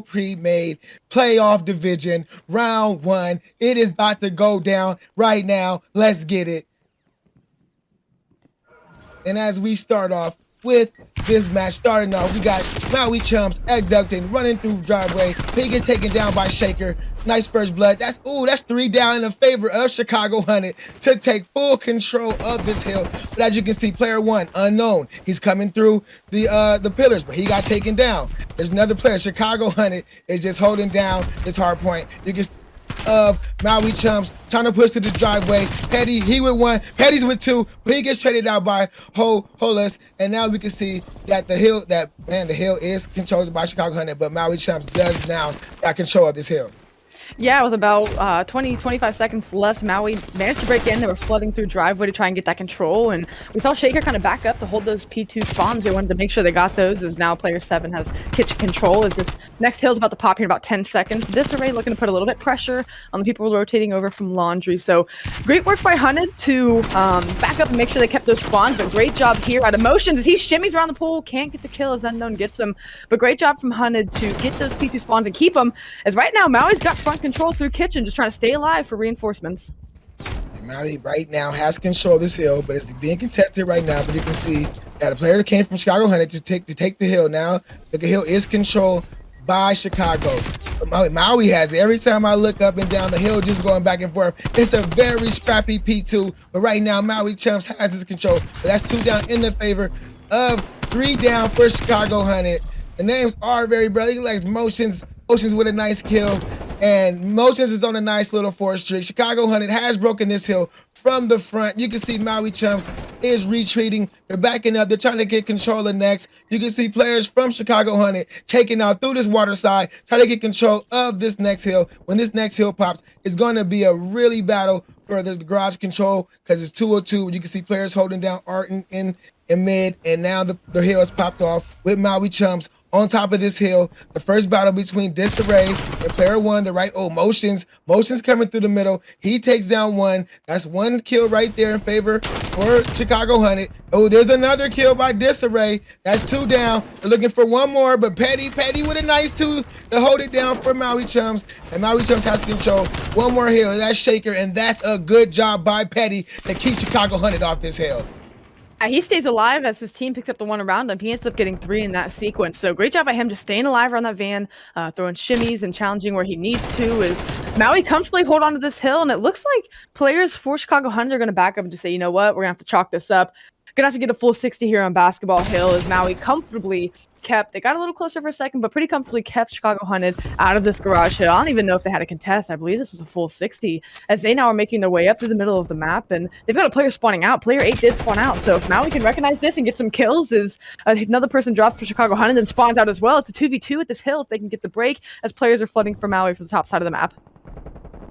Toronto Premade Playoff Division, round 1. It is about to go down right now. Let's get it. And as we start off with this match, starting off, we got Maui Chumps abducting, running through driveway. He gets taken down by Shaker. Nice first blood. That's 3 down in favor of Chicago Hunted to take full control of this hill. But as you can see, player 1, unknown. He's coming through the pillars, but he got taken down. There's another player, Chicago Hunted, is just holding down this hard point. You can of Maui Chumps trying to push to the driveway. Petty, he with 1, Petty's with 2, but he gets traded out by Holus. And now we can see that the hill is controlled by Chicago Hunted, but Maui Chumps does now got control of this hill. Yeah, with about 25 seconds left, Maui managed to break in. They were flooding through driveway to try and get that control, and we saw Shaker kind of back up to hold those P2 spawns. They wanted to make sure they got those, as now player 7 has kitchen control, as this next hill's about to pop here in about 10 seconds. Disarray looking to put a little bit pressure on the people rotating over from Laundry. So great work by Hunted to back up and make sure they kept those spawns, but great job here at Emotions as he shimmies around the pool. Can't get the kill as Unknown gets them, but great job from Hunted to get those P2 spawns and keep them, as right now Maui's got front control through kitchen, just trying to stay alive for reinforcements. And Maui right now has control of this hill, but it's being contested right now. But you can see that a player that came from Chicago Hunted to take the hill. Now the hill is controlled by Chicago. Maui has it. Every time I look up and down the hill, just going back and forth. It's a very scrappy P2, but right now Maui Chumps has his control. But that's 2 down in the favor of 3 down for Chicago Hunted. The names are very bright. He likes Motions with a nice kill, and Motions is on a nice little 4 streak. Chicago Hunted has broken this hill from the front. You can see Maui Chumps is retreating. They're backing up. They're trying to get control of next. You can see players from Chicago Hunted taking out through this water side, trying to get control of this next hill. When this next hill pops, it's going to be a really battle for the garage control, because it's 202. You can see players holding down Arton in mid, and now the hill has popped off with Maui Chumps on top of this hill. The first battle between Disarray and player 1, the right, Motions coming through the middle. He takes down 1. That's 1 kill right there in favor for Chicago Hunted. There's another kill by Disarray. That's 2 down. They're looking for 1 more, but Petty with a nice 2 to hold it down for Maui Chumps. And Maui Chumps has control. 1 more hill. That's Shaker, and that's a good job by Petty to keep Chicago Hunted off this hill. He stays alive as his team picks up the 1 around him. He ends up getting 3 in that sequence. So great job by him just staying alive around that van, throwing shimmies and challenging where he needs to. As Maui comfortably hold on to this hill, and it looks like players for Chicago Hunted are going to back up and just say, you know what, we're going to have to chalk this up. Gonna have to get a full 60 here on Basketball Hill, as Maui comfortably kept, they got a little closer for a second, but pretty comfortably kept Chicago Hunted out of this garage hill. I don't even know if they had a contest. I believe this was a full 60, as they now are making their way up to the middle of the map, and they've got a player spawning out. Player 8 did spawn out, so if Maui can recognize this and get some kills, as another person drops for Chicago Hunted and spawns out as well. It's a 2v2 at this hill if they can get the break, as players are flooding for Maui from the top side of the map.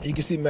You can see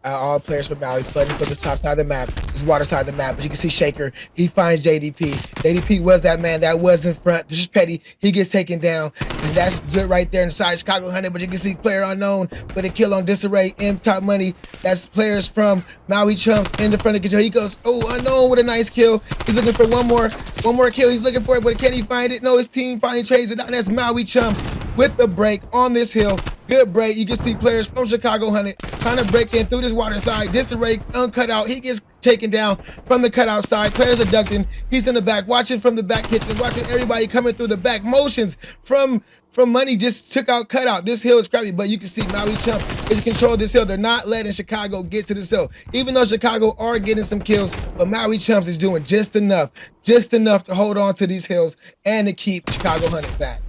all players from Maui flooding for this top side of the map, this water side of the map. But you can see Shaker, he finds JDP. JDP was that man that was in front. This is Petty, he gets taken down. And that's good right there inside Chicago Hunted. But you can see player unknown with a kill on Disarray, M Top Money. That's players from Maui Chumps in the front of the control. He goes, unknown with a nice kill. He's looking for one more kill. He's looking for it, but can he find it? No, his team finally trades it down. That's Maui Chumps with the break on this hill. Good break. You can see players from Chicago Hunted trying to break in through this water side. Disarray uncut out. He gets taken down from the cutout side. Players are ducking. He's in the back, watching from the back kitchen, watching everybody coming through the back. Motions from Money just took out cutout. This hill is scrappy, but you can see Maui Chump is in control of this hill. They're not letting Chicago get to this hill, even though Chicago are getting some kills, but Maui Chumps is doing just enough to hold on to these hills and to keep Chicago Hunted back.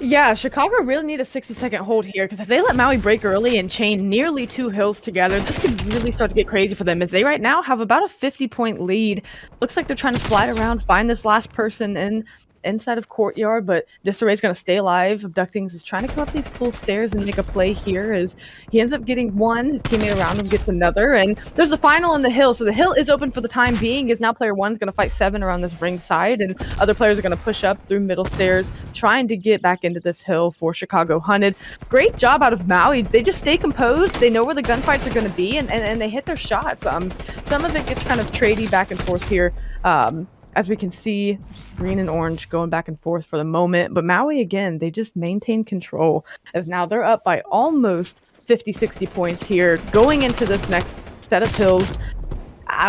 Yeah, Chicago really need a 60-second hold here, because if they let Maui break early and chain nearly 2 hills together, this could really start to get crazy for them, as they right now have about a 50-point lead. Looks like they're trying to slide around, find this last person inside of courtyard, but Disarray's going to stay alive. Abductings is trying to come up these pool stairs and make a play here, as he ends up getting 1, his teammate around him gets another, and there's a final in the hill. So the hill is open for the time being, as now player 1 is going to fight 7 around this ring side, and other players are going to push up through middle stairs trying to get back into this hill for Chicago Hunted. Great job out of Maui. They just stay composed. They know where the gunfights are going to be, and they hit their shots. Some of it gets kind of tradey back and forth here. as we can see, just green and orange going back and forth for the moment. But Maui, again, they just maintain control as now they're up by almost 50, 60 points here going into this next set of hills.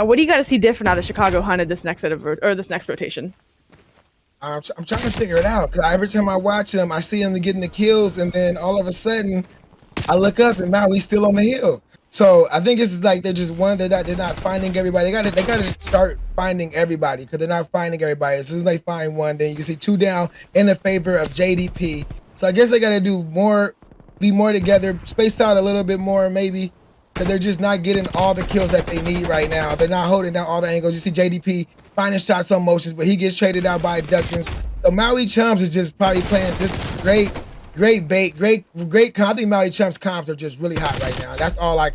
What do you got to see different out of Chicago Hunted this next set of this next rotation? I'm trying to figure it out because every time I watch him, I see him getting the kills, and then all of a sudden, I look up and Maui's still on the hill. So I think it's like they're just they're not finding everybody. They gotta start finding everybody because they're not finding everybody. As soon as they find one, then you can see 2 down in the favor of JDP. So I guess they gotta do more, be more together, spaced out a little bit more maybe, because they're just not getting all the kills that they need right now. They're not holding down all the angles. You see JDP finding shots on motions, but he gets traded out by abductions. So Maui Chums is just probably playing this great bait, great comp. I think Maui Chums comps are just really hot right now. That's all I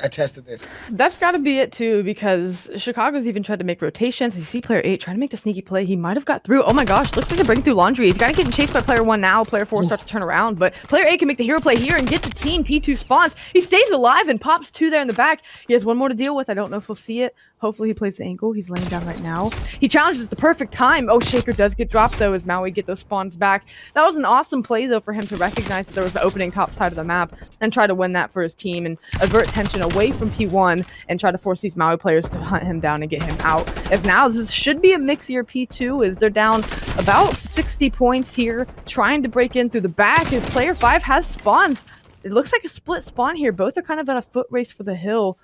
attest to this. That's got to be it too, because Chicago's even tried to make rotations. You see player 8 trying to make the sneaky play. He might have got through. Oh my gosh, looks like they're breaking through laundry. He's got to get chased by player 1 now. Player 4 starts to turn around, but player 8 can make the hero play here and get the team P2 spawns. He stays alive and pops 2 there in the back. He has 1 more to deal with. I don't know if we'll see it. Hopefully he plays the ankle. He's laying down right now. He challenges the perfect time. Oh, Shaker does get dropped though as Maui get those spawns back. That was an awesome play though for him to recognize that there was an opening top side of the map and try to win that for his team and avert tension away from P1 and try to force these Maui players to hunt him down and get him out. As now this should be a mixier P2 as they're down about 60 points here, trying to break in through the back as player 5 has spawns. It looks like a split spawn here. Both are kind of at a foot race for the hill.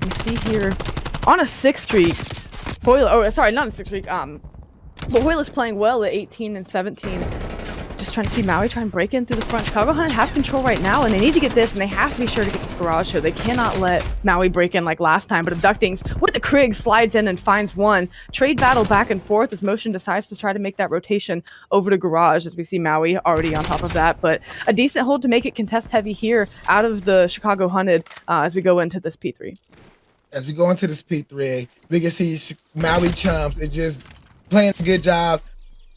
We see here on a 6th streak, Hoyle, oh sorry, not a 6th streak, but Hoyle is playing well at 18 and 17. Just trying to see Maui try and break in through the front. Chicago Hunted have control right now, and they need to get this, and they have to be sure to get this garage show. They cannot let Maui break in like last time, but Abductings with the Krieg slides in and finds one. Trade battle back and forth as Motion decides to try to make that rotation over to garage as we see Maui already on top of that, but a decent hold to make it contest heavy here out of the Chicago Hunted as we go into this P3. As we go into this P3, we can see Maui Chums is just playing a good job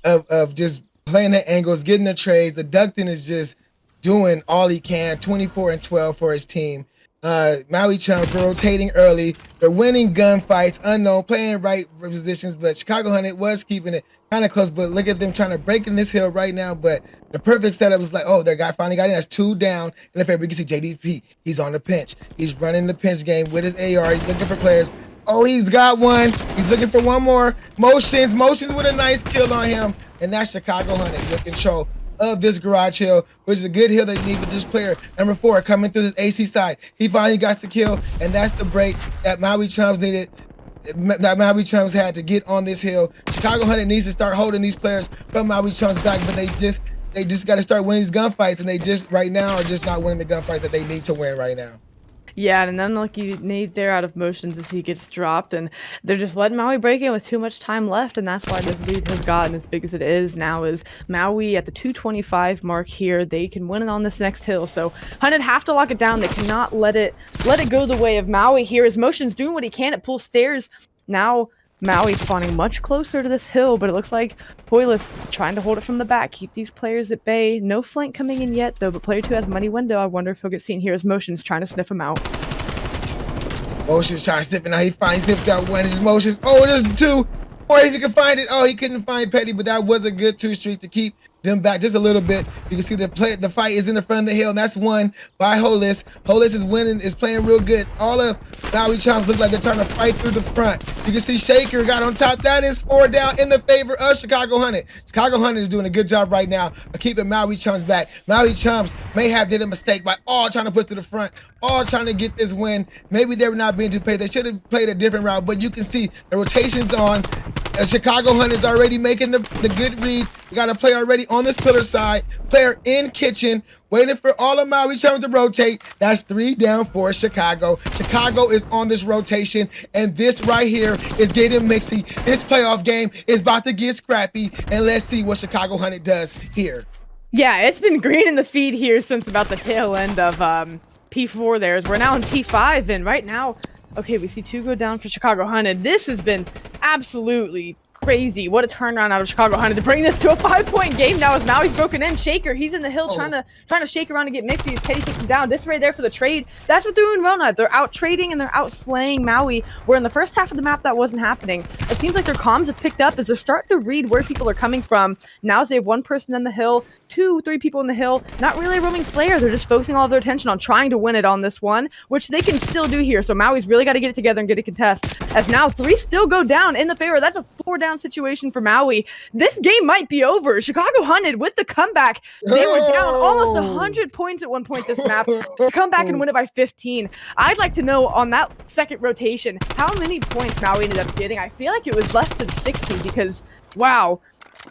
of just playing the angles, getting the trades. The Ductin is just doing all he can, 24 and 12 for his team. Maui Chums rotating early. They're winning gunfights, unknown, playing right positions, but Chicago Hunted was keeping it kind of close. But look at them trying to break in this hill right now. But the perfect setup was like, oh, their guy finally got in. That's 2 down in the favor. You can see JDP. He's on the pinch. He's running the pinch game with his AR. He's looking for players. Oh, he's got one. He's looking for one more. Motions with a nice kill on him. And that's Chicago Hunted with control of this garage hill, which is a good hill they need with this player. Number 4 coming through this AC side. He finally got the kill, and that's the break that Maui Chums needed. That Maui Chums had to get on this hill. Chicago Hunted needs to start holding these players from Maui Chums back, but they just got to start winning these gunfights, and they just right now are just not winning the gunfights that they need to win right now. Yeah, and an unlucky nade there out of Motions as he gets dropped, and they're just letting Maui break in with too much time left, and that's why this lead has gotten as big as it is now. Is Maui at the 225 mark here, they can win it on this next hill, so Hunted have to lock it down. They cannot let it go the way of Maui here as Motion's doing what he can at pull stairs. Now Maui spawning much closer to this hill, but it looks like Hoyless trying to hold it from the back, keep these players at bay. No flank coming in yet, though, but player 2 has money window. I wonder if he'll get seen here as Motion's trying to sniff him out. Motion's trying to sniff it out. He finally sniffed out one of his Motions. Oh, there's 2. Or if he can find it. Oh, he couldn't find Petty, but that was a good 2 streak to keep them back just a little bit. You can see the fight is in the front of the hill, and that's won by Holis. Holis is winning, is playing real good. All of Maui Chums look like they're trying to fight through the front. You can see Shaker got on top. That is 4 down in the favor of Chicago Hunted. Chicago Hunted is doing a good job right now of keeping Maui Chums back. Maui Chums may have did a mistake by all trying to push to the front, all trying to get this win. Maybe they were not being too paid. They should have played a different route, but you can see the rotations on. Chicago Hunters already making the good read. We got a player already on this pillar side. Player in kitchen, waiting for all of Maui Chums to rotate. That's 3 down for Chicago. Chicago is on this rotation, and this right here is getting mixy. This playoff game is about to get scrappy, and let's see what Chicago Hunted does here. Yeah, it's been green in the feed here since about the tail end of P4 there. We're now in P5, and right now, okay, we see 2 go down for Chicago Hunted. This has been absolutely crazy. What a turnaround out of Chicago Hunted to bring this to a 5-point game now as Maui's broken in. Shaker, he's in the hill trying to shake around and get Mixies. Teddy takes him down. Disarray there for the trade. That's what they're doing well now. They're out trading and they're out slaying Maui, where in the first half of the map that wasn't happening. It seems like their comms have picked up as they're starting to read where people are coming from. Now as they have one person in the hill, 2-3 people in the hill, not really roaming Slayer. They're just focusing all of their attention on trying to win it on this one, which they can still do here. So Maui's really got to get it together and get a contest. As now 3 still go down in the favor. That's a 4-down situation for Maui. This game might be over. Chicago Hunted with the comeback. They were down almost 100 points at one point this map to come back and win it by 15. I'd like to know on that second rotation how many points Maui ended up getting. I feel like it was less than 60 because, wow,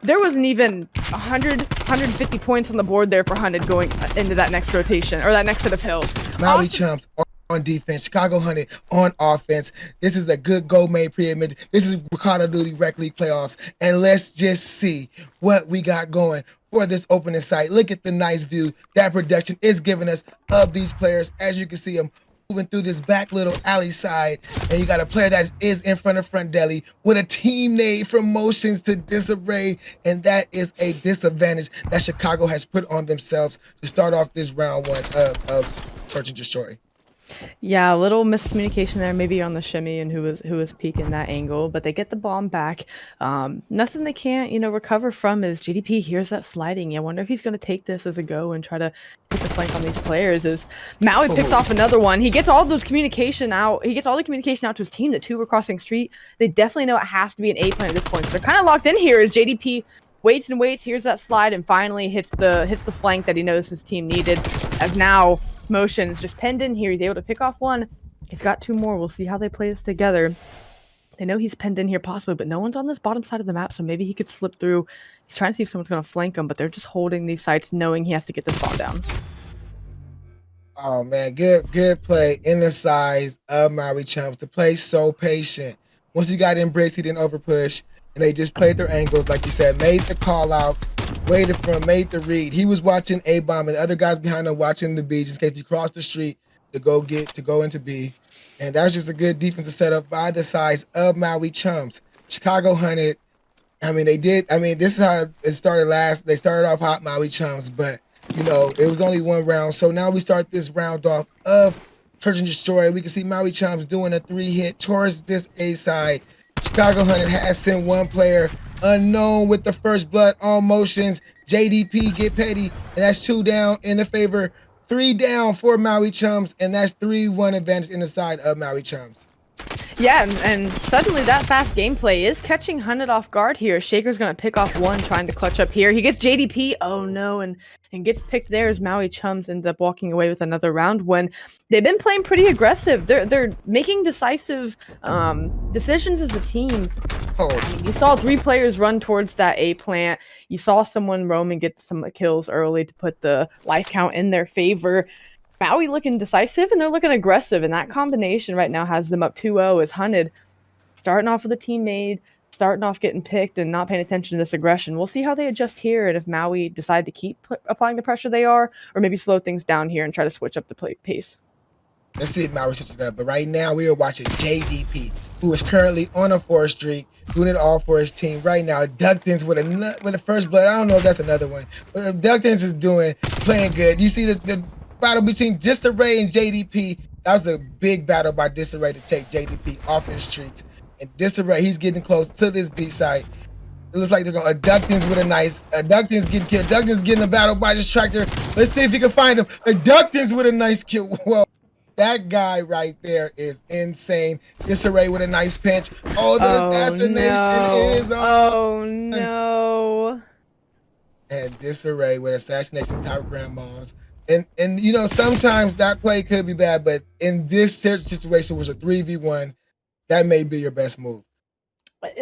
there wasn't even 100, 150 points on the board there for Hunted going into that next rotation or that next set of hills. Maui Chumps on defense, Chicago Hunted on offense. This is a good gourmet pre-image. This is Call of Duty Rec League playoffs, and let's just see what we got going for this opening site. Look at the nice view that production is giving us of these players. As you can see them moving through this back little alley side, and you got a player that is in front of Front Deli with a team nade from Motions to Disarray, and that is a disadvantage that Chicago has put on themselves to start off this round one of Search and Destroy. Yeah, a little miscommunication there, maybe on the shimmy and who was peeking that angle, but they get the bomb back. Nothing they can't, recover from is GDP hears that sliding. I wonder if he's going to take this as a go and try to hit the flank on these players. As Maui picks off another one, he gets all those communication out. He gets all the communication out to his team. The 2 were crossing street. They definitely know it has to be an A plan at this point. So they're kind of locked in here as JDP waits and waits, hears that slide, and finally hits the flank that he knows his team needed. As now Motion's just penned in here. He's able to pick off one. He's got 2 more. We'll see how they play this together. They know he's penned in here possibly, but no one's on this bottom side of the map, so maybe he could slip through. He's trying to see if someone's going to flank him, but they're just holding these sites knowing he has to get this ball down. Oh, man, good play in the size of Maui Chumps. The play so patient. Once he got in bricks, he didn't overpush, and they just played their angles, like you said, made the call out, waited for him, made the read. He was watching A-bomb, and the other guys behind him watching the B, just in case he crossed the street to go into B. And that was just a good defensive setup by the size of Maui Chumps. Chicago Hunted, this is how it started last. They started off hot, Maui Chumps, but, it was only one round. So now we start this round off of Search and Destroy. We can see Maui Chumps doing a 3-hit towards this A side. Chicago Hunted has sent one player unknown with the first blood on Motions. JDP get petty, and that's 2 down in the favor. 3 down for Maui Chumps, and that's 3-1 advantage in the side of Maui Chumps. Yeah, and suddenly that fast gameplay is catching Hunted off guard here. Shaker's going to pick off one, trying to clutch up here. He gets JDP, oh no, and gets picked there as Maui Chums ends up walking away with another round when they've been playing pretty aggressive. They're making decisive decisions as a team. You saw 3 players run towards that A plant. You saw someone roam and get some kills early to put the life count in their favor. Maui looking decisive and they're looking aggressive, and that combination right now has them up 2-0 as Hunted starting off with a teammate, starting off getting picked and not paying attention to this aggression. We'll see how they adjust here and if Maui decide to keep applying the pressure they are, or maybe slow things down here and try to switch up the pace. Let's see if Maui switches it up. But right now we are watching JDP, who is currently on a 4 streak, doing it all for his team. Right now, Ductons with a first blood. I don't know if that's another one, but Ductons is playing good. You see the battle between Disarray and JDP. That was a big battle by Disarray to take JDP off his streaks. And Disarray, he's getting close to this B site. It looks like they're going Ductons with a nice Ductons getting killed. Ductons getting a battle by this tractor. Let's see if he can find him. Ductons with a nice kill. Whoa. That guy right there is insane. Disarray with a nice pinch. Oh, the assassination is on. Oh no. And Disarray with assassination top grandmas. And sometimes that play could be bad, but in this situation was a 3v1. That may be your best move.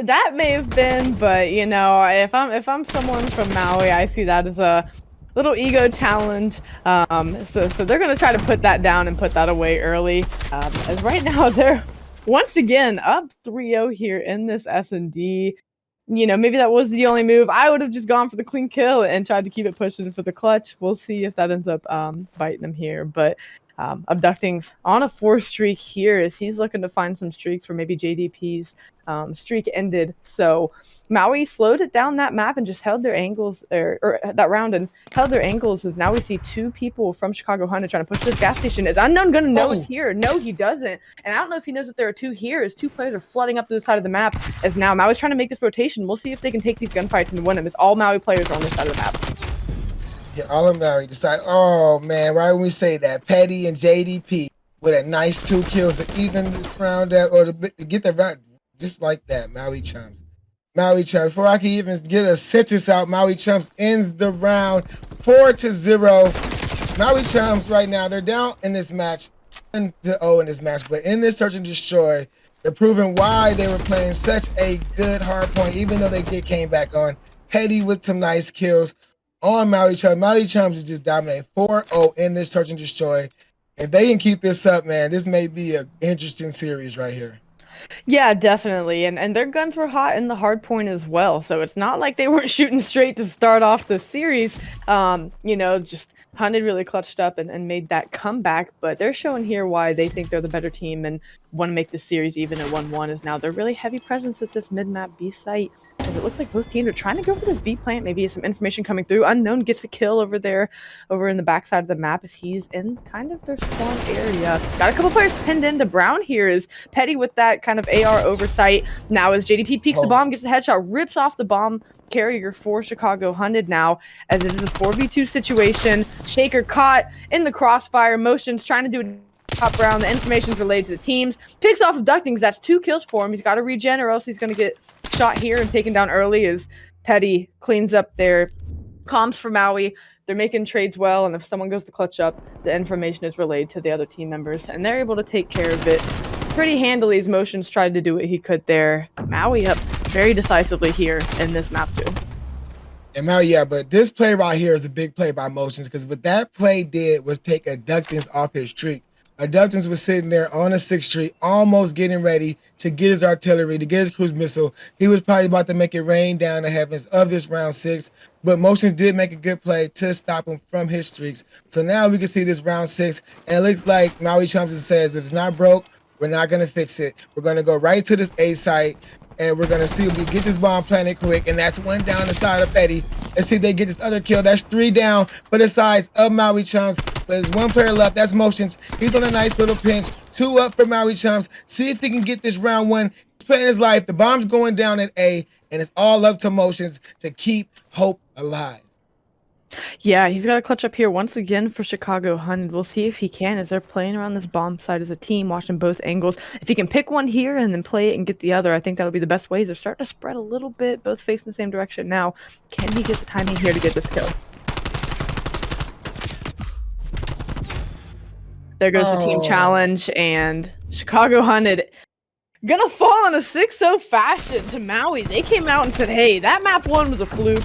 That may have been, but if I'm someone from Maui, I see that as a little ego challenge. So they're gonna try to put that down and put that away early. As right now they're once again up 3-0 here in this S&D. Maybe that was the only move. I would have just gone for the clean kill and tried to keep it pushing for the clutch. We'll see if that ends up biting them here. But Abducting's on a 4 streak here as he's looking to find some streaks for maybe JDP's streak ended. So Maui slowed it down that map and just held their angles, or that round, and held their angles, as now we see 2 people from Chicago Hunter trying to push this gas station. Is Unknown gonna know it's here? No, he doesn't. And I don't know if he knows that there are 2 here, as 2 players are flooding up to the side of the map, as now Maui's trying to make this rotation. We'll see if they can take these gunfights and win them, as all Maui players are on this side of the map. Yeah, all of Maui decide, oh man, right when we say that, Petty and JDP with a nice 2 kills to even this round up, or to get the round, just like that, Maui Chumps. Maui Chumps, before I can even get a sentence out, Maui Chumps ends the round 4-0. Maui Chumps right now, they're down in this match, 1-0 in this match, but in this search and destroy, they're proving why they were playing such a good hard point, even though they came back on. Petty with some nice kills on Maui Chumps. Maui Chumps is just dominating 4-0 in this search and destroy. If they can keep this up, man, this may be an interesting series right here. Yeah, definitely. And their guns were hot in the hard point as well. So it's not like they weren't shooting straight to start off the series. You know, just Hunted really clutched up and made that comeback. But they're showing here why they think they're the better team and want to make this series even at 1-1, is now they're really heavy presence at this mid-map B site. Because it looks like both teams are trying to go for this B plant. Maybe some information coming through. Unknown gets a kill over there, over in the backside of the map, as he's in kind of their spawn area. Got a couple players pinned into Brown here, is Petty with that kind of AR oversight. Now as JDP peeks the bomb, gets a headshot, rips off the bomb carrier for Chicago Hunted now, as it is a 4v2 situation. Shaker caught in the crossfire. Motions trying to do it top round. The information's relayed to the teams. Picks off Abductings. That's 2 kills for him. He's got to regen or else he's going to get shot here and taken down early, as Petty cleans up their comms for Maui. They're making trades well, and if someone goes to clutch up, the information is relayed to the other team members, and they're able to take care of it pretty handily, as Motions tried to do what he could there. Maui up very decisively here in this map too. And Maui, yeah, but this play right here is a big play by Motions, because what that play did was take Abductings off his streak. Abductings was sitting there on a 6th streak, almost getting ready to get his artillery, to get his cruise missile. He was probably about to make it rain down the heavens of this round 6, but Motions did make a good play to stop him from his streaks. So now we can see this round 6, and it looks like Maui Chumps says, if it's not broke, we're not going to fix it. We're going to go right to this A site, and we're going to see if we get this bomb planted quick, and that's 1 down the side of Petty. Let's see if they get this other kill. That's 3 down for the sides of Maui Chumps, but there's 1 player left. That's Motions. He's on a nice little pinch. 2 up for Maui Chumps. See if he can get this round 1. He's playing his life. The bomb's going down at A, and it's all up to Motions to keep hope alive. Yeah, he's got to clutch up here once again for Chicago Hunted. We'll see if he can, as they're playing around this bomb side as a team, watching both angles. If he can pick one here and then play it and get the other, I think that'll be the best way. They're starting to spread a little bit, both facing the same direction now. Can he get the timing here to get this kill? There goes the team challenge, and Chicago Hunted gonna fall in a 6-0 fashion to Maui. They came out and said, hey, that map 1 was a fluke.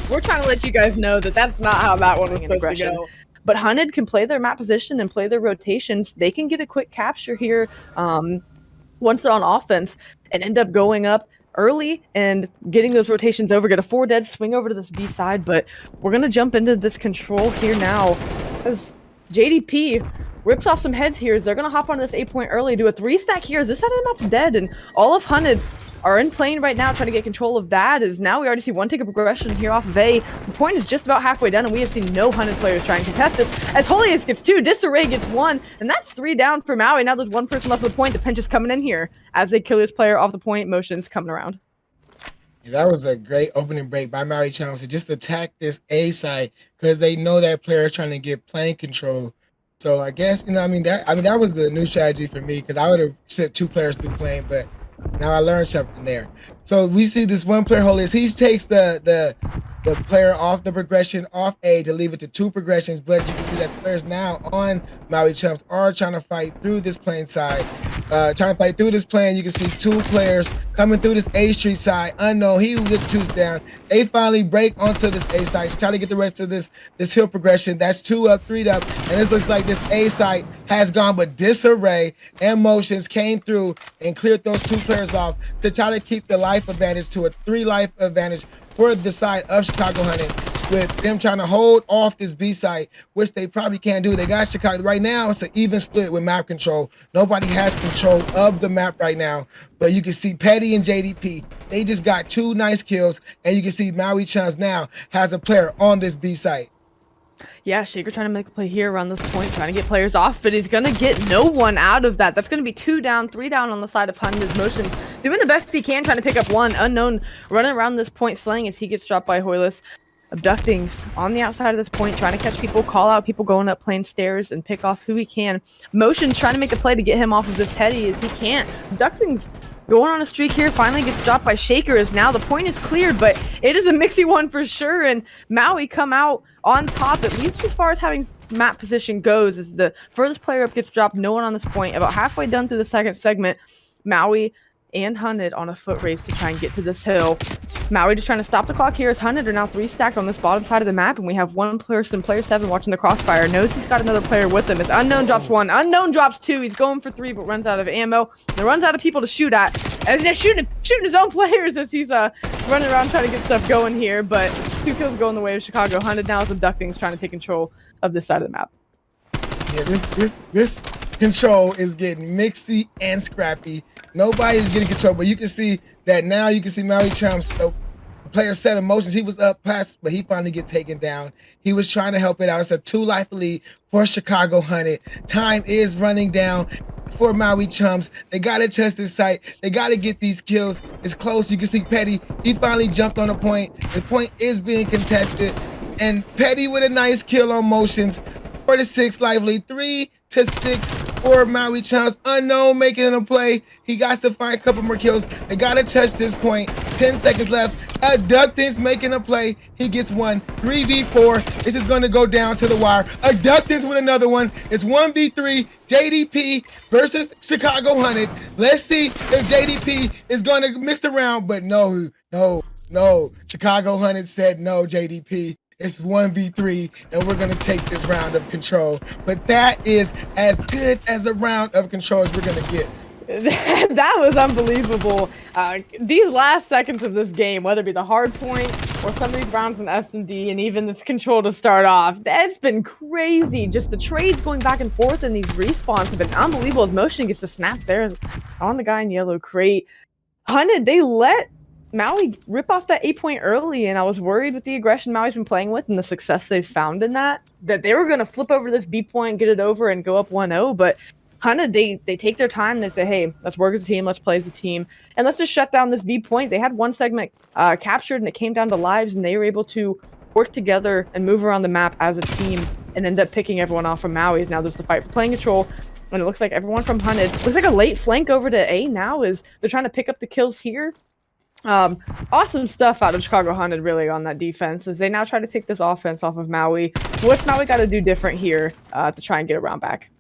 We're trying to let you guys know that that's not how that one was supposed to go. But Hunted can play their map position and play their rotations. They can get a quick capture here once they're on offense and end up going up early and getting those rotations over. Get a 4 dead, swing over to this B side. But we're going to jump into this control here now, as JDP rips off some heads here. As they're going to hop onto this 8 point early, do a 3-stack here. As this side of the map's dead, and all of Hunted are in plane right now trying to get control of that, as now we already see 1 take of progression here off of A. The point is just about halfway done, and we have seen no Hunted players try and contest this, as Holius gets 2, Disarray gets 1, and that's 3 down for Maui. Now there's 1 person left with the point. The pinch is coming in here as they kill this player off the point. Motions coming around. Yeah, that was a great opening break by Maui Chumps to just attack this A side, because they know that player is trying to get plane control. So I guess, you know, that was the new strategy for me, because I would have sent 2 players through plane, but now I learned something there. So we see this 1 player Holius. He takes the player off the progression, off A, to leave it to 2 progressions, but you can see that the players now on Maui Chumps are trying to fight through this plane side. Trying to fight through this plane. You can see 2 players coming through this A street side. Unknown, he with 2s down. They finally break onto this A side to try to get the rest of this hill progression. That's 2 up, 3 up, and this looks like this A side has gone, but Disarray and Motions came through and cleared those 2 players off to try to keep the life advantage to a 3 life advantage for the side of Chicago Hunted. with them trying to hold off this B site, which they probably can't do. They got Chicago right now. It's an even split with map control. Nobody has control of the map right now, but you can see Petty and JDP. They just got 2 nice kills, and you can see Maui Chums now has a player on this B site. Yeah, Shaker trying to make a play here around this point, trying to get players off, but he's going to get no one out of that. That's going to be 2 down, 3 down on the side of Hunter's Motion. Doing the best he can, trying to pick up one. Unknown running around this point, slaying as he gets dropped by Hoyless. Abducting's on the outside of this point, trying to catch people, call out people going up plane stairs, and pick off who he can. Motion's trying to make a play to get him off of this heady as he can't. Abducting's going on a streak here, finally gets dropped by Shaker as now the point is cleared, but it is a mixy one for sure, and Maui come out on top, at least as far as having map position goes, as the furthest player up gets dropped, no one on this point. About halfway done through the second segment, Maui and Hunted on a foot race to try and get to this hill. Maui just trying to stop the clock here as Hunted are now 3 stacked on this bottom side of the map, and we have one person, player 7, watching the crossfire. Knows he's got another player with him. As Unknown drops 1, Unknown drops 2. He's going for 3, but runs out of ammo. And runs out of people to shoot at. And they're shooting his own players as he's running around trying to get stuff going here. But 2 kills going the way of Chicago. Hunted now is abducting, trying to take control of this side of the map. Yeah, this control is getting mixy and scrappy. Nobody's getting control, but you can see that now. You can see Maui Chums, player 7 Motions. He was up past, but he finally get taken down. He was trying to help it out. It's a 2-life lead for Chicago Hunted. Time is running down for Maui Chums. They gotta touch this site. They gotta get these kills. It's close. You can see Petty. He finally jumped on the point. The point is being contested, and Petty with a nice kill on Motions. 4-6 life lead, 3-6 for Maui Chums. Unknown making a play. He got to find a couple more kills. They gotta touch this point. 10 seconds left. Abducting's making a play. He gets one. 3v4. This is going to go down to the wire. Abducting's with another one. It's 1v3. JDP versus Chicago Hunted. Let's see if JDP is going to mix around, but no. Chicago Hunted said no, JDP. It's 1v3, and we're going to take this round of control. But that is as good as a round of control as we're going to get. That was unbelievable. These last seconds of this game, whether it be the hard point or some of these rounds in S&D and even this control to start off, that's been crazy. Just the trades going back and forth and these respawns have been unbelievable. As Motion gets to snap there on the guy in yellow crate. Hunted, they let Maui rip off that 8-point early, and I was worried with the aggression Maui's been playing with and the success they've found in that they were going to flip over this B point, get it over, and go up 1-0, but Hunted, they take their time and they say, hey, let's work as a team, let's play as a team, and let's just shut down this B point. They had one segment captured, and it came down to lives, and they were able to work together and move around the map as a team and end up picking everyone off from Maui's. Now there's the fight for playing control, and it looks like everyone from Hunted, looks like a late flank over to A now is they're trying to pick up the kills here. Awesome stuff out of Chicago Hunted really on that defense as they now try to take this offense off of Maui. What's Maui got to do different here to try and get around back?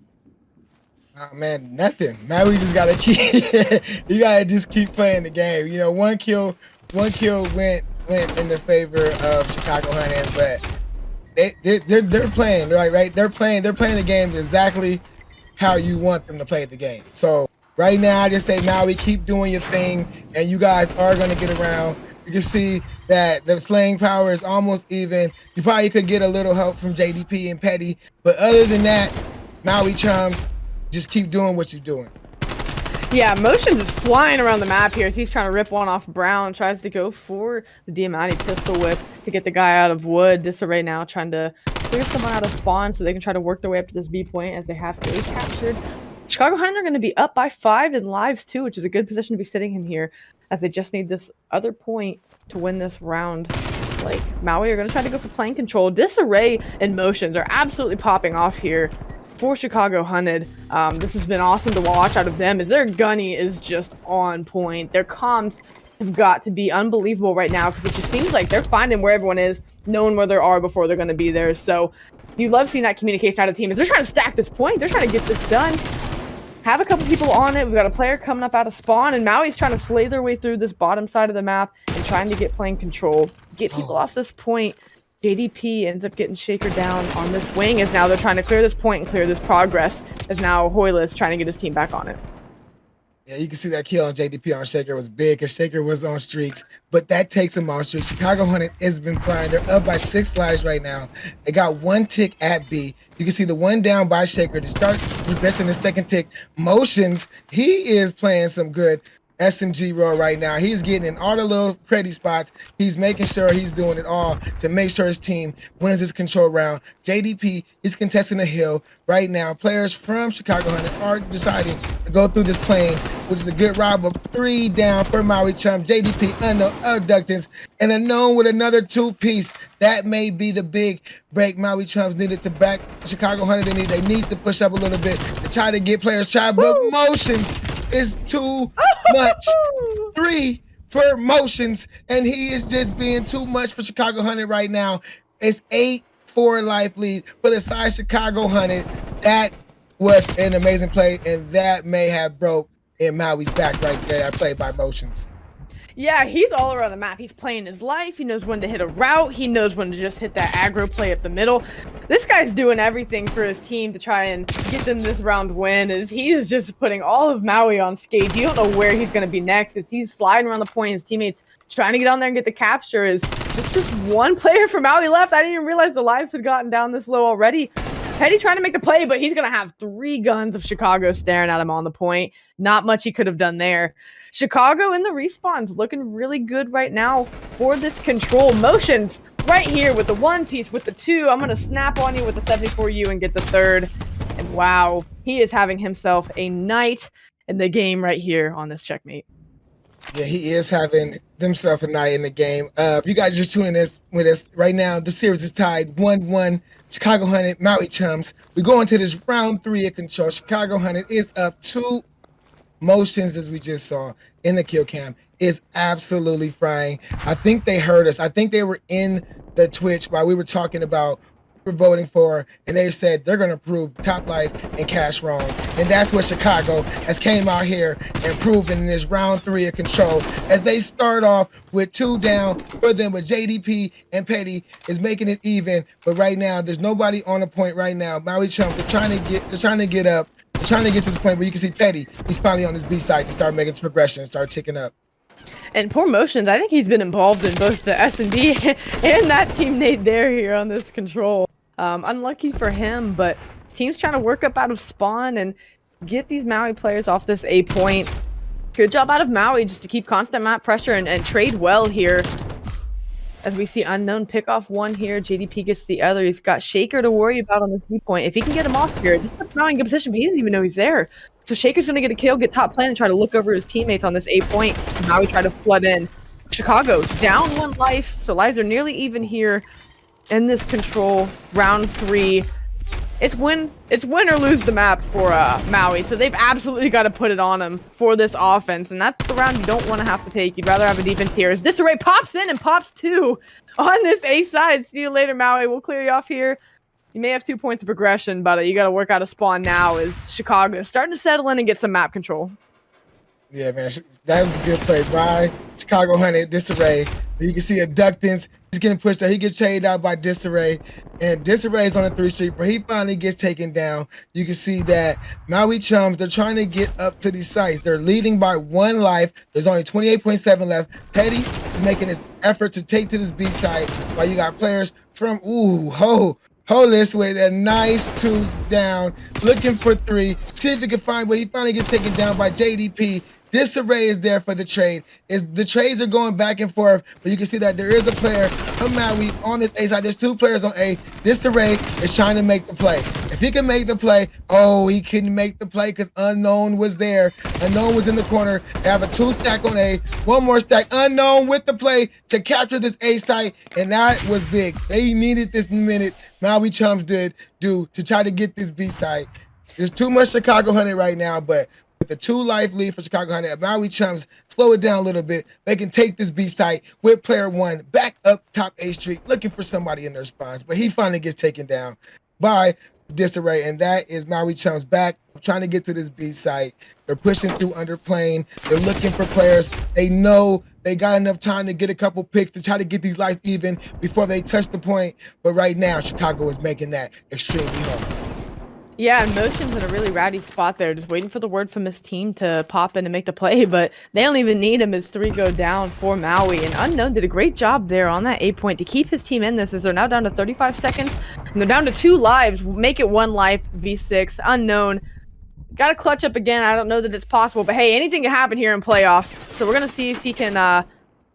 Oh man, nothing. Maui just gotta you gotta just keep playing the game. You know, one kill went in the favor of Chicago Hunted, but they're playing right. They're playing the game exactly how you want them to play the game. So right now, I just say Maui, keep doing your thing, and you guys are gonna get around. You can see that the slaying power is almost even. You probably could get a little help from JDP and Petty, but other than that, Maui Chums, just keep doing what you're doing. Yeah, Motion's is flying around the map here. He's trying to rip one off Brown, tries to go for the Diamante pistol whip to get the guy out of wood. Disarray now trying to clear someone out of spawn so they can try to work their way up to this B point as they have A captured. Chicago Hunted are going to be up by 5 in lives too, which is a good position to be sitting in here as they just need this other point to win this round. Like Maui are going to try to go for playing control. Disarray and Motions are absolutely popping off here for Chicago Hunted. This has been awesome to watch out of them as their gunny is just on point. Their comms have got to be unbelievable right now because it just seems like they're finding where everyone is, knowing where they are before they're going to be there. So you love seeing that communication out of the team as they're trying to stack this point. They're trying to get this done. Have a couple people on it. We've got a player coming up out of spawn, and Maui's trying to slay their way through this bottom side of the map and trying to get playing control, get people off this point. JDP ends up getting Shaker down on this wing as now they're trying to clear this point and clear this progress as now Hoyle is trying to get his team back on it. Yeah, you can see that kill on JDP on Shaker was big because Shaker was on streaks, but that takes him on streaks. Chicago Hunted has been flying. They're up by 6 lives right now. They got 1 tick at B. You can see the 1 down by Shaker to start progressing the 2nd tick. Motions, he is playing some good SMG role right now. He's getting in all the little pretty spots. He's making sure he's doing it all to make sure his team wins this control round. JDP is contesting the hill right now. Players from Chicago Hunted are deciding to go through this plane, which is a good rob of 3 down for Maui Chum. JDP unknown abductance and unknown with another 2-piece. That may be the big break Maui Chums needed to back Chicago Hunted. They need to push up a little bit to try to get players try, but Motions is too much. 3 for Motions, and he is just being too much for Chicago Hunted right now. It's 8-4 life lead for the side Chicago Hunted. That was an amazing play, and that may have broke in Maui's back right there. That play by Motions. Yeah, he's all around the map. He's playing his life. He knows when to hit a route. He knows when to just hit that aggro play up the middle. This guy's doing everything for his team to try and get them this round win. As he's just putting all of Maui on skate. You don't know where he's going to be next. As he's sliding around the point, his teammates trying to get on there and get the capture. Is just 1 player from Maui left. I didn't even realize the lives had gotten down this low already. Petty trying to make the play, but he's going to have 3 guns of Chicago staring at him on the point. Not much he could have done there. Chicago in the respawns looking really good right now for this control. Motions right here with the 1-piece, with the 2. I'm going to snap on you with the 74U and get the 3rd. And wow, he is having himself a night in the game right here on this checkmate. Yeah, he is having himself a night in the game. If you guys just tuning in with us right now, the series is tied 1-1. Chicago Hunted, Maui Chums. We go into this round 3 of control. Chicago Hunted is up 2. Motions, as we just saw in the kill cam, is absolutely frying. I think they heard us. I think they were in the Twitch while we were talking about we're voting for, and they said they're going to prove Top Life and Cash wrong. And that's what Chicago has came out here and proven in this round 3 of control, as they start off with 2 down for them, with JDP and Petty is making it even. But right now, there's nobody on the point right now. Maui Chump, they're trying to get up. They're trying to get to this point where you can see Petty, he's finally on his B side to start making his progression and start ticking up. And poor Motions, I think he's been involved in both the S&D and that teammate there here on this control. Unlucky for him, but team's trying to work up out of spawn and get these Maui players off this A point. Good job out of Maui just to keep constant map pressure and trade well here. As we see Unknown pick off 1 here, JDP gets the other. He's got Shaker to worry about on this B point. If he can get him off here, this puts Maui in good position, but he doesn't even know he's there. So Shaker's going to get a kill, get top plan, and try to look over his teammates on this A point. Maui try to flood in. Chicago down 1 life, so lives are nearly even here in this control. Round 3. It's win or lose the map for Maui, so they've absolutely got to put it on them for this offense, and that's the round you don't want to have to take. You'd rather have a defense here. As Disarray pops in and pops 2 on this A side. See you later, Maui. We'll clear you off here. You may have 2 points of progression, but you got to work out a spawn now as Chicago starting to settle in and get some map control. Yeah, man, that was a good play by Chicago Hunted, Disarray. You can see Abductance. He's getting pushed out. He gets traded out by Disarray. And Disarray is on the 3 street, but he finally gets taken down. You can see that Maui Chums, they're trying to get up to these sites. They're leading by 1 life. There's only 28.7 left. Petty is making his effort to take to this B side, while you got players from, Holis with a nice 2 down, looking for 3. See if he can find, but he finally gets taken down by JDP. Disarray is there for the trade. The trades are going back and forth, but you can see that there is a player from Maui on this A side. There's 2 players on A. Disarray is trying to make the play. If he can make the play, he couldn't make the play because Unknown was there. Unknown was in the corner. They have a 2 stack on A, 1 more stack. Unknown with the play to capture this A site, and that was big. They needed this minute. Maui Chums did to try to get this B site. There's too much Chicago Hunted right now, but with the 2 life lead for Chicago Hunted, Maui Chums slow it down a little bit. They can take this B site with player 1 back up top A street, looking for somebody in their spawns, but he finally gets taken down by Disarray, and that is Maui Chums back trying to get to this B site. They're pushing through underplane. They're looking for players. They know they got enough time to get a couple picks to try to get these lives even before they touch the point, but right now Chicago is making that extremely hard. Yeah, and Motion's in a really ratty spot there, just waiting for the word from his team to pop in and make the play, but they don't even need him as 3 go down for Maui. And Unknown did a great job there on that 8 point to keep his team in this, as they're now down to 35 seconds, and they're down to 2 lives. Make it 1 life, V6. Unknown got to clutch up again. I don't know that it's possible, but hey, anything can happen here in playoffs. So we're going to see if he can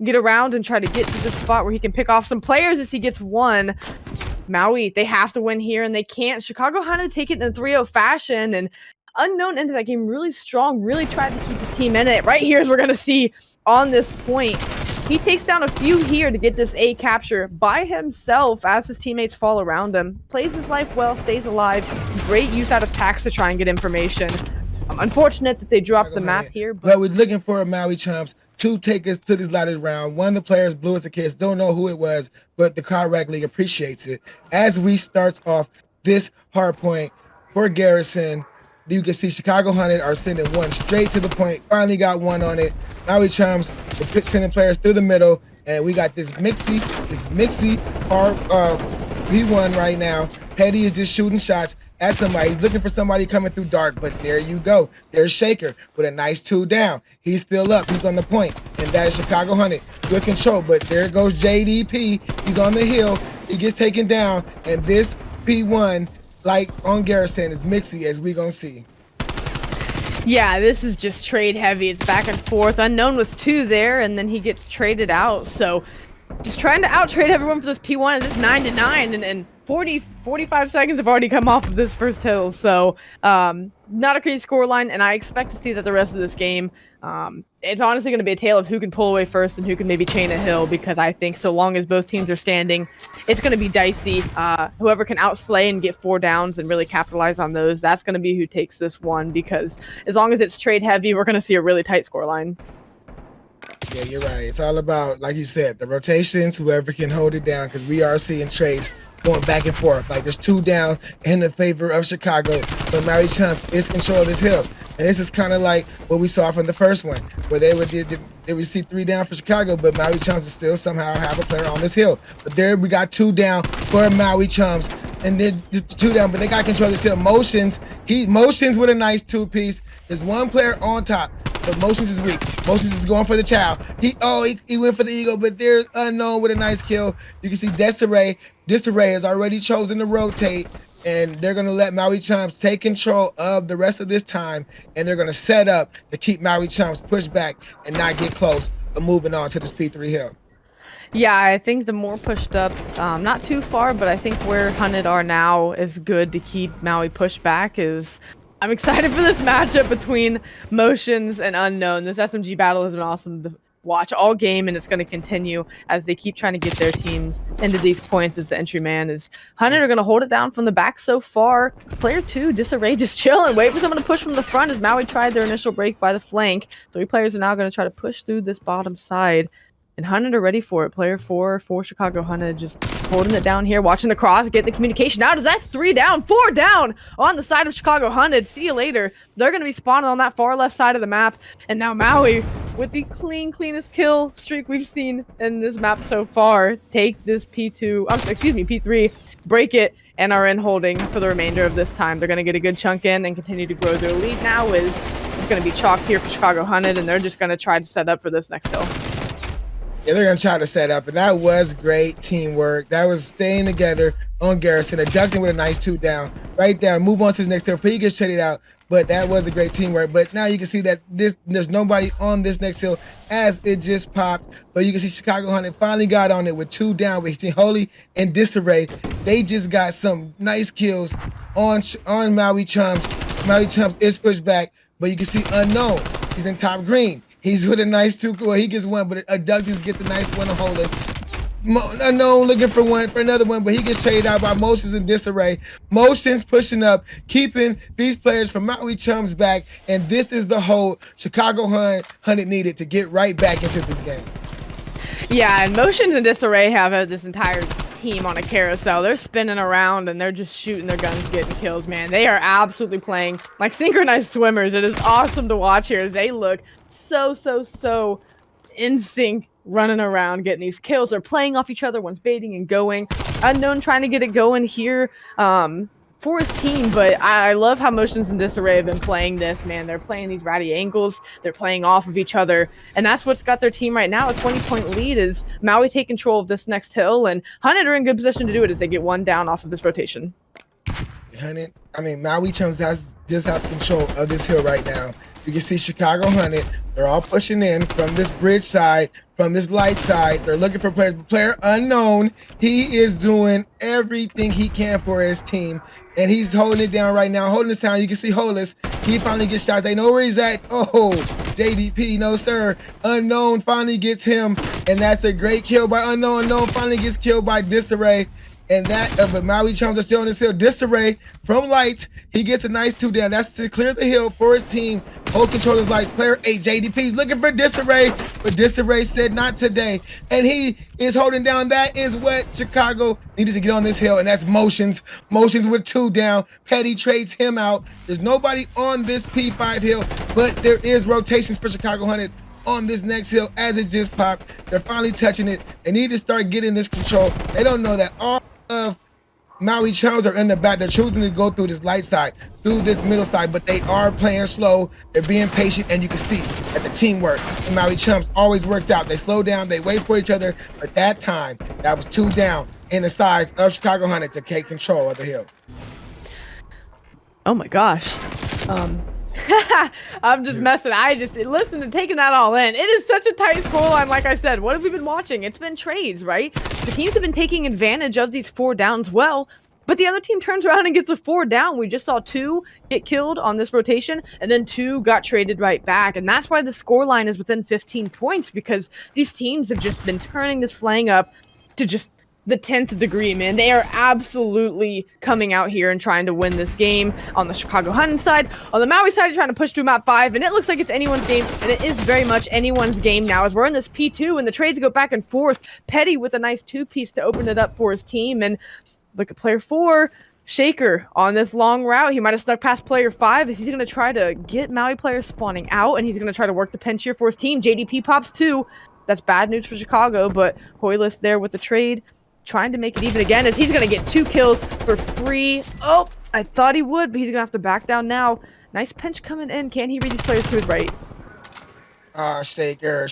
get around and try to get to this spot where he can pick off some players as he gets one. Maui, they have to win here, and they can't. Chicago had to take it in a 3-0 fashion, and Unknown ended that game really strong, really tried to keep his team in it. Right here, as we're going to see on this point, he takes down a few here to get this A capture by himself as his teammates fall around him. Plays his life well, stays alive. Great use out of packs to try and get information. Unfortunate that they dropped the map here. But we're looking for a Maui Chumps to take us to this ladder round. One of the players blew us a kiss. Don't know who it was, but the Car Rack League appreciates it. As we starts off this hard point for Garrison, you can see Chicago Hunted are sending one straight to the point. Finally got one on it. Maui Chums, they're sending players through the middle, and we got this Mixie P1 right now. Petty is just shooting shots at somebody. He's looking for somebody coming through dark, but there you go. There's Shaker with a nice 2 down. He's still up. He's on the point, and that is Chicago Hunted. Good control, but there goes JDP. He's on the hill. He gets taken down, and this P1, like on Garrison, is Mixie, as we gonna see. Yeah, this is just trade heavy. It's back and forth. Unknown was 2 there, and then he gets traded out. So just trying to out-trade everyone for this P1, and it's 9-9, and 45 seconds have already come off of this first hill. So not a crazy scoreline, and I expect to see that the rest of this game, it's honestly going to be a tale of who can pull away first and who can maybe chain a hill, because I think so long as both teams are standing, it's going to be dicey. Whoever can outslay and get 4 downs and really capitalize on those, that's going to be who takes this one, because as long as it's trade heavy, we're going to see a really tight scoreline. Yeah, you're right. It's all about, like you said, the rotations, whoever can hold it down, because we are seeing trades going back and forth. Like, there's 2 down in the favor of Chicago, but Maui Chumps is control of this hill. And this is kind of like what we saw from the first one, where they would see 3 down for Chicago, but Maui Chumps would still somehow have a player on this hill. But there we got 2 down for Maui Chumps, and then 2 down, but they got control of this hill. Motions with a nice 2-piece. There's 1 player on top, but Motions is weak. Motions is going for the child. He went for the eagle, but there's Unknown with a nice kill. You can see Desiree has already chosen to rotate, and they're going to let Maui Chumps take control of the rest of this time, and they're going to set up to keep Maui Chumps pushed back and not get close, but moving on to this P3 hill. Yeah, I think the more pushed up, not too far, but I think where Hunted are now is good to keep Maui pushed back. I'm excited for this matchup between Motions and Unknown. This SMG battle has been awesome to watch all game, and it's going to continue as they keep trying to get their teams into these points as the entry man. Is Hunted are going to hold it down from the back so far. Player 2, Disarray, just chilling, wait for someone to push from the front as Maui tried their initial break by the flank. 3 players are now going to try to push through this bottom side, and Hunted are ready for it. Player 4 for Chicago Hunted just holding it down here, watching the cross, get the communication out as that's 3 down, 4 down on the side of Chicago Hunted. See you later. They're going to be spawning on that far left side of the map, and now Maui, with the cleanest kill streak we've seen in this map so far, take this P3, break it, and are in holding for the remainder of this time. They're going to get a good chunk in and continue to grow their lead now. It's going to be chalked here for Chicago Hunted, and they're just going to try to set up for this next hill. Yeah, they're going to try to set up, and that was great teamwork. That was staying together on Garrison, abducting with a nice 2 down. Right down, move on to the next hill before he gets traded out, but that was a great teamwork. But now you can see that there's nobody on this next hill as it just popped, but you can see Chicago Hunted finally got on it with 2 down with Holy and Disarray. They just got some nice kills on Maui Chumps. Maui Chumps is pushed back, but you can see Unknown. He's in top green. He's with a nice 2. Well, he gets 1, but Abductors get the nice 1 to hold us. Unknown looking for another one, but he gets traded out by Motions and Disarray. Motions pushing up, keeping these players from Maui Chums back, and this is the hold Chicago Hunted needed to get right back into this game. Yeah, and Motions and Disarray have this entire team on a carousel. They're spinning around and they're just shooting their guns, getting kills, man. They are absolutely playing like synchronized swimmers. It is awesome to watch here as they look so in sync, running around, getting these kills. They're playing off each other, one's baiting and going. Unknown trying to get it going here. For for his team, but I love how Motions and Disarray have been playing this, man. They're playing these ratty angles, they're playing off of each other, and that's what's got their team right now. A 20-point lead as Maui take control of this next hill, and Hunted are in good position to do it as they get one down off of this rotation. Hunted, Maui Chums just have control of this hill right now. You can see Chicago Hunted, they're all pushing in from this bridge side, from this light side. They're looking for players. Player unknown, he is doing everything he can for his team, and he's holding it down right now, holding this down. You can see Hollis, he finally gets shots. They know where he's at. Oh, JDP, no sir. Unknown finally gets him, and that's a great kill by Unknown. Unknown finally gets killed by Disarray. And that, but Maui Chums are still on this hill. Disarray from lights, he gets a nice 2 down. That's to clear the hill for his team. Hold control of lights. Player 8, JDP's looking for Disarray, but Disarray said not today. And he is holding down. That is what Chicago needs to get on this hill, and that's Motions. Motions with 2 down. Petty trades him out. There's nobody on this P5 hill, but there is rotations for Chicago Hunted on this next hill as it just popped. They're finally touching it. They need to start getting this control. They don't know that all of Maui Chums are in the back. They're choosing to go through this light side, through this middle side, but they are playing slow. They're being patient, and you can see that the teamwork in Maui Chums always works out. They slow down, they wait for each other, but that time, that was 2 down in the sides of Chicago Hunted to take control of the hill. Oh my gosh. I'm just messing. Listen to taking that all in. It is such a tight scoreline. Like I said, what have we been watching? It's been trades, right? The teams have been taking advantage of these 4 downs well, but the other team turns around and gets a 4 down. We just saw 2 get killed on this rotation, and then 2 got traded right back. And that's why the scoreline is within 15 points, because these teams have just been turning the slang up to just the 10th degree, man. They are absolutely coming out here and trying to win this game. On the Chicago Hunting side, on the Maui side, trying to push to map 5, and it looks like it's anyone's game, and it is very much anyone's game now as we're in this P2 and the trades go back and forth. Petty with a nice 2-piece to open it up for his team, and look at player 4, Shaker on this long route. He might have stuck past player 5 as he's going to try to get Maui players spawning out, and he's going to try to work the pinch here for his team. JDP pops 2. That's bad news for Chicago, but Hoyless there with the trade, trying to make it even again as he's going to get 2 kills for free. Oh, I thought he would, but he's going to have to back down now. Nice pinch coming in. Can he read these players to his right? Shaker,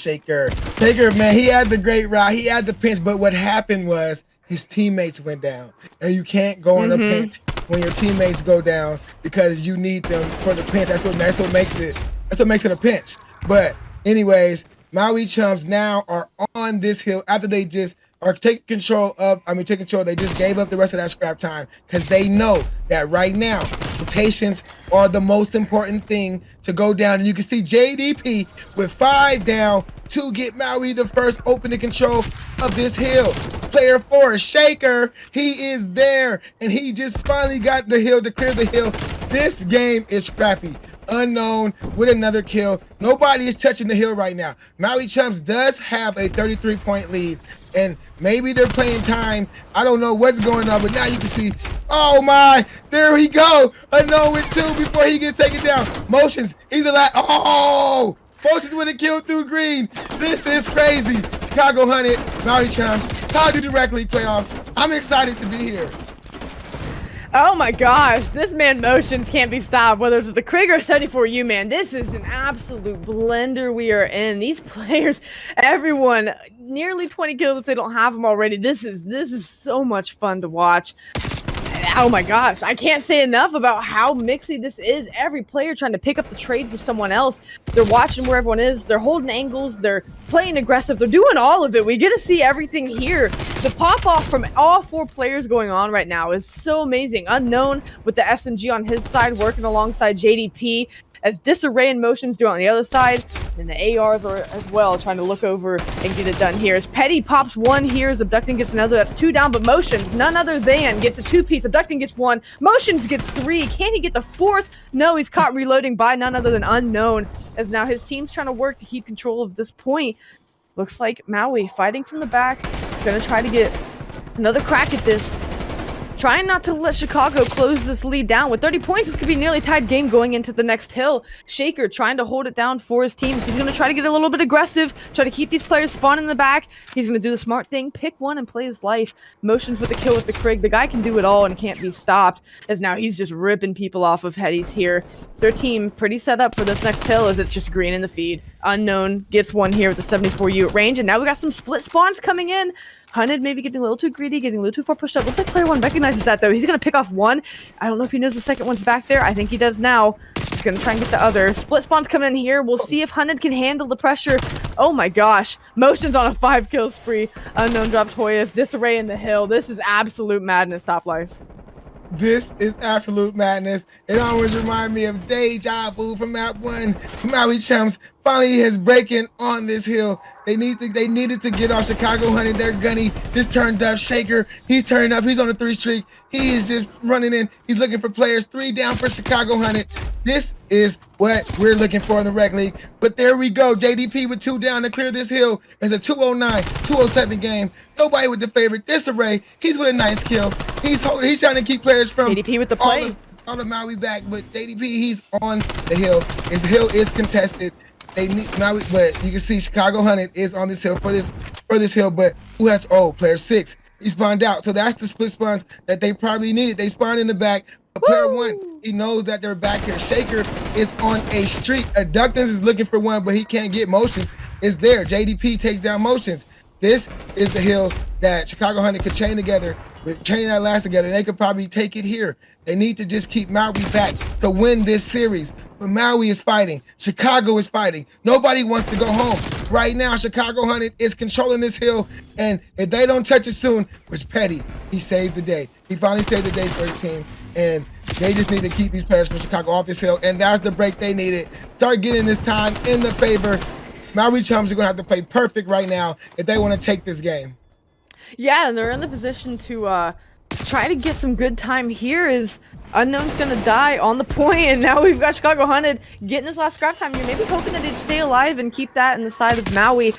man, he had the great route. He had the pinch, but what happened was his teammates went down. And you can't go on a pinch when your teammates go down because you need them for the pinch. That's what makes it a pinch. But anyways, Maui Chums now are on this hill after they just take control. They just gave up the rest of that scrap time because they know that right now rotations are the most important thing to go down. And you can see JDP with 5 down to get Maui the first opening control of this hill. Player 4, Shaker, he is there, and he just finally got the hill to clear the hill. This game is scrappy. Unknown with another kill. Nobody is touching the hill right now. Maui Chums does have a 33-point lead, and maybe they're playing time. I don't know what's going on, but now you can see, oh my, there he go. Unknown with 2 before he gets taken down. Motions, he's alive. Oh, Motions with a kill through green. This is crazy. Chicago Hunted, Maui Chums, Call of Duty Direct League playoffs. I'm excited to be here. Oh my gosh, this man Motions can't be stopped, whether it's the Krieger or 74U, man. This is an absolute blender we are in. These players, everyone, nearly 20 kills if they don't have them already. This is so much fun to watch. Oh my gosh, I can't say enough about how mixy this is. Every player trying to pick up the trade for someone else. They're watching where everyone is. They're holding angles. They're playing aggressive. They're doing all of it. We get to see everything here. The pop-off from all 4 players going on right now is so amazing. Unknown with the SMG on his side, working alongside JDP. As Disarray and Motions do on the other side, and the ARs are as well trying to look over and get it done here. As Petty pops 1 here, as Abducting gets another. That's 2 down, but Motions, none other than, gets a 2-piece. Abducting gets 1. Motions gets 3. Can he get the 4th? No, he's caught reloading by none other than Unknown, as now his team's trying to work to keep control of this point. Looks like Maui fighting from the back, gonna try to get another crack at this. trying not to let Chicago close this lead down. With 30 points, this could be a nearly tied game going into the next hill. Shaker trying to hold it down for his team. He's going to try to get a little bit aggressive, try to keep these players spawning in the back. He's going to do the smart thing, pick one and play his life. Motions with the kill with the Krig. The guy can do it all and can't be stopped, as now he's just ripping people off of headies here. Their team pretty set up for this next hill, as it's just green in the feed. Unknown gets one here with the 74 unit range, and now we got some split spawns coming in. Hunted maybe getting a little too greedy, getting a little too far pushed up. Looks like player one recognizes that, though. He's going to pick off one. I don't know if he knows the second one's back there. I think he does now. He's going to try and get the other. Split spawns coming in here. We'll see if Hunted can handle the pressure. Oh my gosh. Motions on a 5-kill spree. Unknown drops Hoyas. Disarray in the hill. This is absolute madness, Top Life. This is absolute madness. It always reminds me of Deja Vu from Map 1. Maui Chumps finally has breaking on this hill. They needed to get off Chicago Hunted. Their gunny just turned up. Shaker, he's turning up. He's on a 3 streak. He is just running in. He's looking for players. 3 down for Chicago Hunted. This is what we're looking for in the rec league. But there we go. JDP with 2 down to clear this hill. It's a 209, 207 game. Nobody with the favorite. Disarray, he's with a nice kill. He's trying to keep players from JDP with the play. All the Maui back, but JDP, he's on the hill. His hill is contested. They need Maui, but you can see Chicago Hunted is on this hill for this hill. But who has player 6? He spawned out, so that's the split spawns that they probably needed. They spawned in the back. But player 1, he knows that they're back here. Shaker is on a streak. Duckins is looking for one, but he can't get Motions. It's there. JDP takes down Motions. This is the hill that Chicago Hunted could chain together. With chaining that last together, they could probably take it here. They need to just keep Maui back to win this series. But Maui is fighting. Chicago is fighting. Nobody wants to go home. Right now, Chicago Hunted is controlling this hill. And if they don't touch it soon, which Petty, he saved the day. He finally saved the day for his team. And they just need to keep these players from Chicago off this hill. And that's the break they needed. Start getting this time in the favor. Maui Chums are going to have to play perfect right now if they want to take this game. Yeah, and they're in the position to try to get some good time here. Is Unknown's gonna die on the point, and now we've got Chicago Hunted getting this last scrap time. You're maybe hoping that they'd stay alive and keep that in the side of Maui.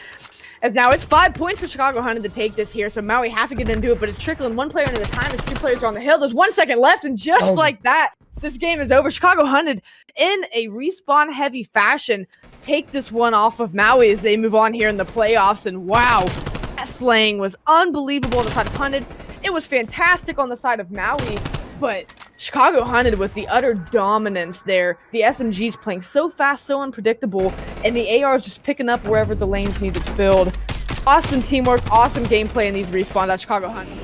As now it's 5 points for Chicago Hunted to take this here, so Maui have to get into it, but it's trickling one player at a time as 2 players are on the hill. There's 1 second left, and just like that, this game is over. Chicago Hunted, in a respawn-heavy fashion, take this one off of Maui as they move on here in the playoffs, and wow. Slaying was unbelievable on the side of Hunted. It was fantastic on the side of Maui, but Chicago Hunted with the utter dominance there. The SMGs playing so fast, so unpredictable, and the ARs just picking up wherever the lanes needed filled. Awesome teamwork, awesome gameplay in these respawns at Chicago Hunted.